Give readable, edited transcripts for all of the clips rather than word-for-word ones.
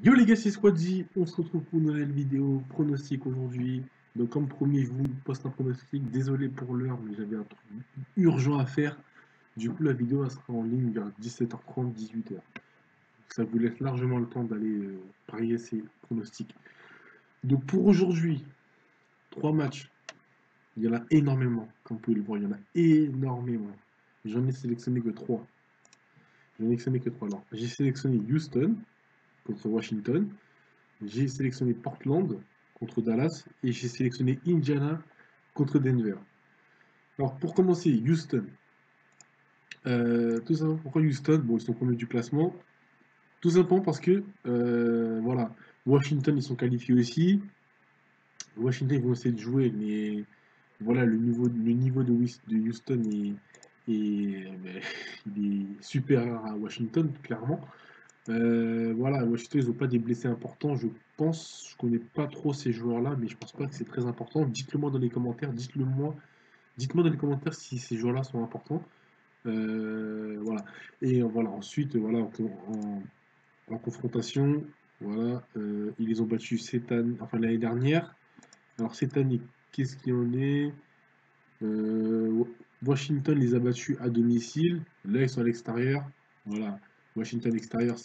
Yo les gars, c'est Squadzy, on se retrouve pour une nouvelle vidéo pronostic aujourd'hui. Donc comme promis, je vous poste un pronostic. Désolé pour l'heure, mais j'avais un truc urgent à faire. Du coup, la vidéo elle sera en ligne vers 17h30, 18h. Ça vous laisse largement le temps d'aller parier ces pronostics. Donc pour aujourd'hui, 3 matchs. Il y en a énormément, comme vous pouvez le voir, il y en a énormément. J'en ai sélectionné que 3. J'en ai sélectionné que 3. Alors, j'ai sélectionné Houston contre Washington. J'ai sélectionné Portland contre Dallas et j'ai sélectionné Indiana contre Denver. Alors pour commencer, Houston. Tout simplement pourquoi Houston? Bon, ils sont premiers du classement. Tout simplement parce que voilà, Washington ils sont qualifiés aussi. Washington ils vont essayer de jouer, mais voilà le niveau de Houston ben, il est supérieur à Washington clairement. Voilà, Washington, ils n'ont pas des blessés importants, je pense. Je connais pas trop ces joueurs-là, mais je pense pas que c'est très important. Dites-le moi dans les commentaires, dites-moi dans les commentaires si ces joueurs-là sont importants. Voilà. Et voilà, ensuite, voilà, en confrontation, voilà, ils les ont battus cette année, enfin l'année dernière. Alors cette année, qu'est-ce qu'il y en est? Euh, Washington les a battus à domicile. Là, ils sont à l'extérieur. Voilà. Washington extérieur,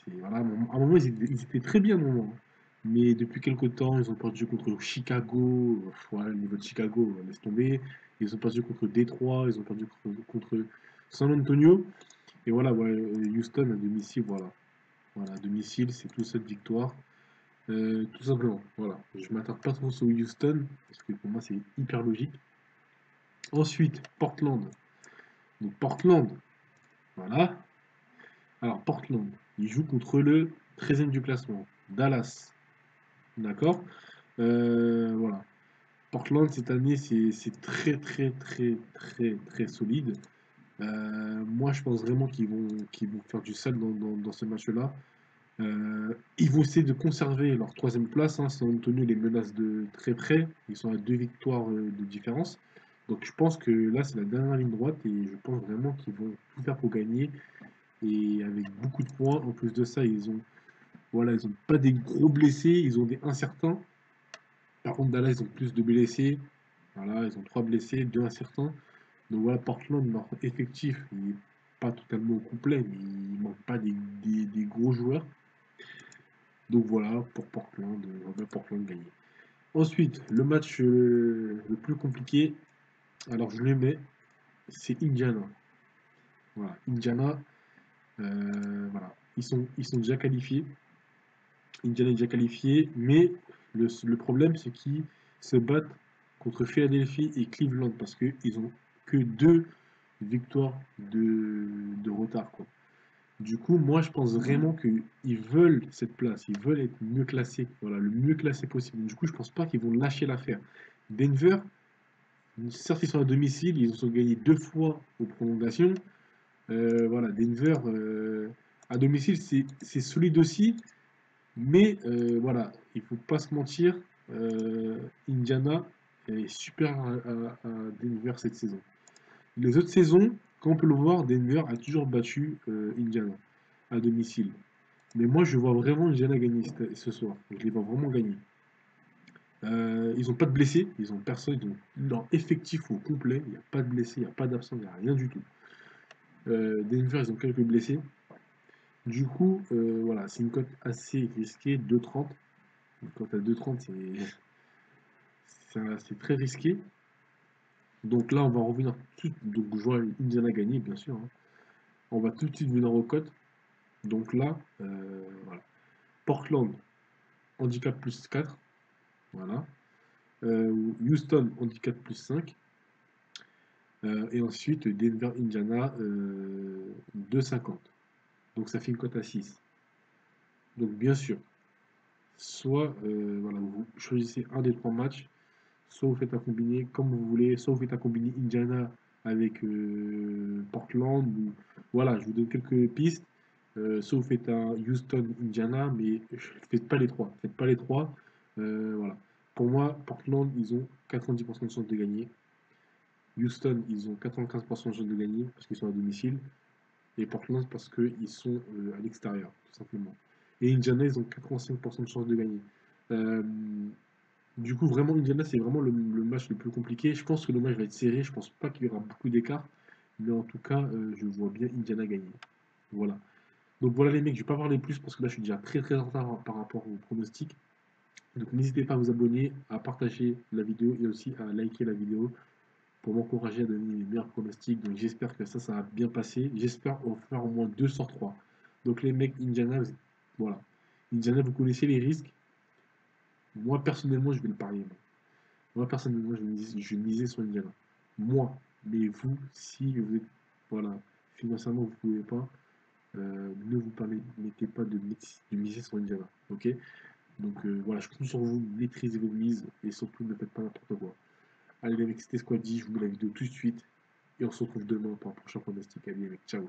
voilà, à un moment, ils étaient très bien, à un moment. Mais depuis quelques temps, ils ont perdu contre Chicago. Voilà, le niveau de Chicago, laisse tomber. Ils ont perdu contre Détroit. Ils ont perdu contre San Antonio. Et voilà, ouais, Houston à domicile, voilà. Voilà, à domicile, c'est tout cette victoire. Tout simplement, voilà. Je m'attarde pas trop sur Houston, parce que pour moi, c'est hyper logique. Ensuite, Portland. Donc, Portland, voilà. Alors, Portland, il joue contre le 13e du classement, Dallas. D'accord. Voilà. Portland, cette année, c'est très, très, très, très, très solide. Moi, je pense vraiment qu'ils vont faire du sale dans ce match-là. Ils vont essayer de conserver leur troisième place. Hein. San Antonio les menace de très près. Ils sont à 2 victoires de différence. Donc, je pense que là, c'est la dernière ligne droite et je pense vraiment qu'ils vont tout faire pour gagner. Et avec beaucoup de points. En plus de ça, voilà, ils ont pas des gros blessés, ils ont des incertains. Par contre, Dallas, ils ont plus de blessés. Voilà, ils ont 3 blessés, 2 incertains. Donc voilà, Portland, leur effectif, il n'est pas totalement au complet, mais il ne manque pas des gros joueurs. Donc voilà, pour Portland, on va Portland gagner. Ensuite, le match le plus compliqué, alors je le mets, c'est Indiana. Voilà, Indiana, voilà, ils sont déjà qualifiés. Indiana est déjà qualifié, mais le problème, c'est qu'ils se battent contre Philadelphie et Cleveland parce qu'ils ont que 2 victoires de retard, quoi. Du coup, moi, je pense vraiment qu'ils veulent cette place, ils veulent être mieux classés, voilà, le mieux classé possible. Du coup, je pense pas qu'ils vont lâcher l'affaire. Denver, certes, ils sont à domicile, ils ont gagné 2 fois aux prolongations. Voilà, Denver, à domicile, c'est solide aussi, mais voilà, il faut pas se mentir, Indiana est super à Denver cette saison. Les autres saisons, comme on peut le voir, Denver a toujours battu Indiana à domicile. Mais moi, je vois vraiment Indiana gagner ce soir. Je les vois vraiment gagner. Ils n'ont pas de blessés, ils ont personne, ils ont leur effectif au complet. Il n'y a pas de blessés, il n'y a pas d'absents, il n'y a rien du tout. Denver, ils ont quelques blessés. Du coup, voilà, c'est une cote assez risquée, 2,30. Une cote à 2,30, c'est très risqué. Donc là, on va revenir tout de suite. Donc je vois Indiana gagner, bien sûr, hein. On va tout de suite venir aux cotes. Donc là, voilà. Portland, handicap plus 4. Voilà. Houston, handicap plus 5. Et ensuite, Denver, Indiana, 2,50. Donc ça fait une cote à 6. Donc bien sûr, soit voilà, vous choisissez un des 3 matchs, soit vous faites un combiné comme vous voulez, soit vous faites un combiné Indiana avec Portland. Voilà, je vous donne quelques pistes. Soit vous faites un Houston, Indiana, mais faites pas les trois. Faites pas les trois. Voilà. Pour moi, Portland, ils ont 90% de chance de gagner. Houston, ils ont 95% de chance de gagner parce qu'ils sont à domicile. Et Portland parce qu'ils sont à l'extérieur, tout simplement. Et Indiana, ils ont 85% de chance de gagner. Euh, du coup, vraiment, Indiana, c'est vraiment le match le plus compliqué. Je pense que le match va être serré. Je pense pas qu'il y aura beaucoup d'écart. Mais en tout cas, je vois bien Indiana gagner. Voilà. Donc voilà les mecs, je vais pas parler plus parce que là je suis déjà très très en retard par rapport au pronostic. Donc n'hésitez pas à vous abonner, à partager la vidéo et aussi à liker la vidéo pour m'encourager à donner les meilleurs pronostics. Donc j'espère que ça va bien passer. J'espère en faire au moins 2 sur 3. Donc les mecs, Indiana, voilà. Indiana, vous connaissez les risques. Moi personnellement, je vais le parier. Moi personnellement, je vais miser sur Indiana. Moi. Mais vous, si vous êtes, voilà, financièrement, vous ne pouvez pas, ne vous permettez pas de miser sur Indiana. Ok? Donc voilà, je compte sur vous, maîtrisez vos mises et surtout ne faites pas n'importe quoi. Allez les mecs, c'était Squaddy, je vous mets la vidéo tout de suite et on se retrouve demain pour un prochain pronostic. Allez les mecs, ciao.